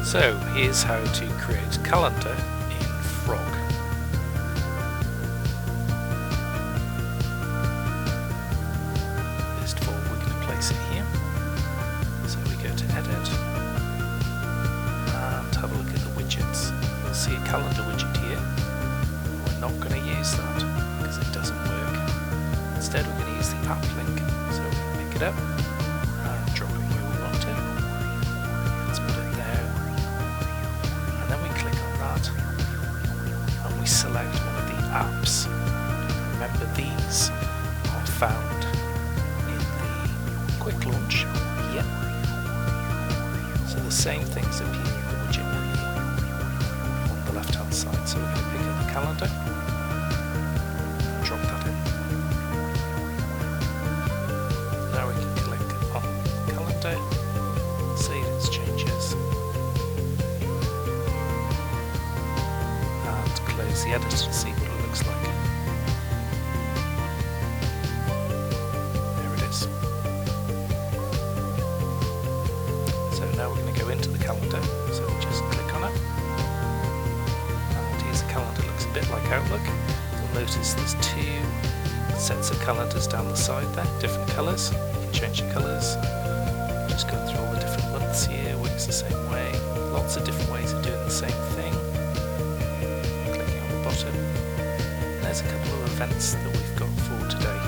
So here's how to create a calendar in Frog. First of all, we're going to place it here. So we go to Edit and have a look at the widgets. You'll see a calendar widget here. We're not going to use that because it doesn't work. Instead, we're going to use the app link. So we can pick it up and drop it where we want it. Let's put it there. And then we click on that and we select one of the apps. Remember, these are found in the quick launch here. So the same things appear in the widget menu on the left hand side. So we're going to pick up the calendar, drop that in. Now we can click on calendar, save its changes, and close the editor to see what it looks like. There it is. So now we're going to go into the calendar, so we just click on it. And here's the calendar, looks a bit like Outlook. You'll notice there's two sets of calendars down the side there, different colours. You can change the colours. Just go through all the different months here, works the same way. Lots of different ways of doing the same thing. Clicking on the bottom. There's a couple of events that we've got for today.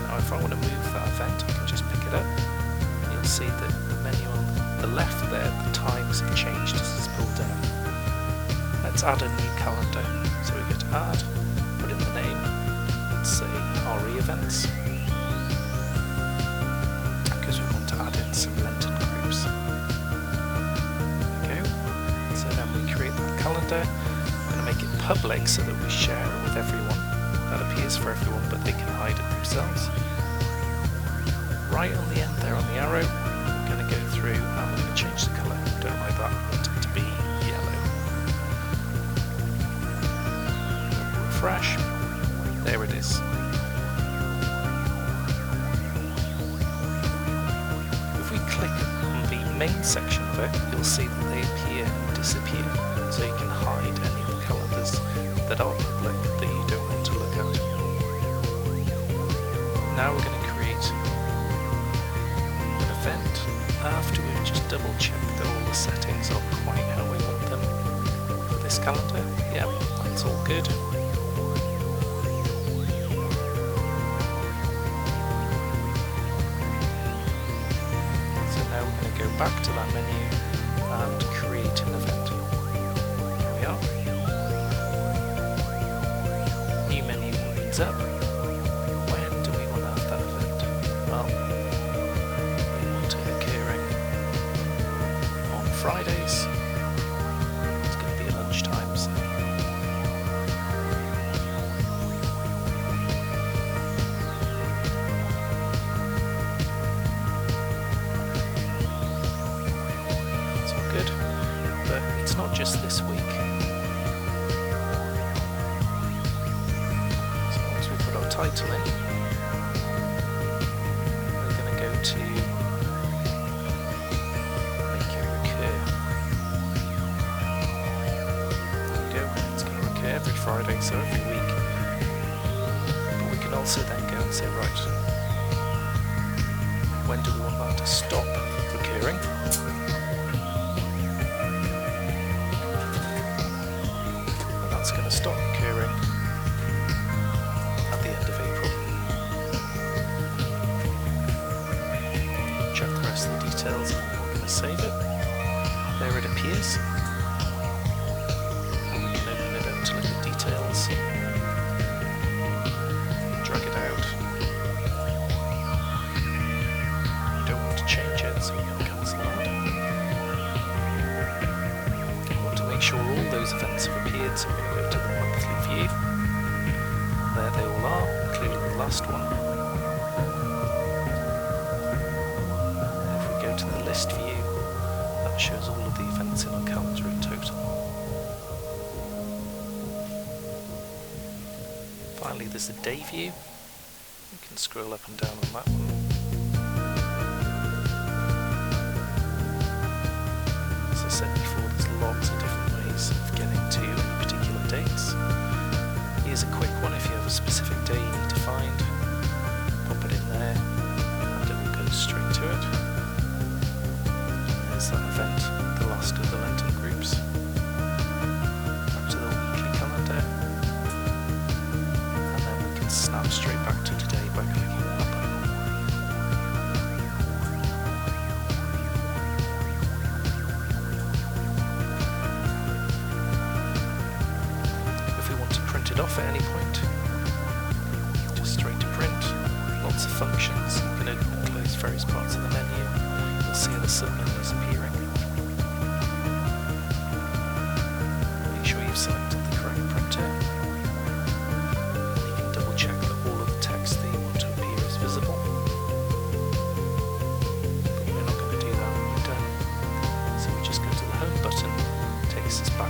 Now if I want to move that event, I can just pick it up. You'll see that the menu on the left there, the times have changed as it's pulled down. Let's add a new calendar. So we go to Add, put in the name, let's say RE Events, because we want to add in some Lenten groups. There we go. So then we create that calendar. I'm going to make it public so that we share it with everyone. That appears for everyone, but they can hide it themselves. Right on the end there on the arrow, we're going to go through and we're going to change the colour. Don't like that, I want it to be yellow. Refresh. There it is. If we click on the main section of it, you'll see that they appear and disappear. So you can hide any of the calendars that are public that you don't want to look at. Now we're going to create an event. After we've just double checked that all the settings are quite how we want them for this calendar. Yeah, that's all good. Go back to that menu and create an event. Here we are. New menu opens up. When do we want to have that event? Well, we want it occurring on Fridays. It's going to be at lunchtime, so good, but it's not just this week. So once we put our title in, we're going to go to make it recur. There we go, it's going to recur every Friday, so every week. But we can also then go and say, right, when do we want that to stop recurring? It's going to stop recurring at the end of April. Check the rest of the details and we're going to save it. There it appears. And we can open it up to look at details. Drag it out. We don't want to change it, so we're going to cancel that. We want to make sure all those events have appeared, so we're going to go to the monthly view. There they all are, including the last one. And if we go to the list view, that shows all of the events in our calendar in total. Finally, there's the day view. You can scroll up and down on that one. it off at any point. Just straight to print. Lots of functions. I'm going to close various parts of the menu. You'll see the submenus appearing. Make sure you've selected the correct printer. You can double check that all of the text that you want to appear is visible. But we're not going to do that when we're done. So we just go to the home button, takes us back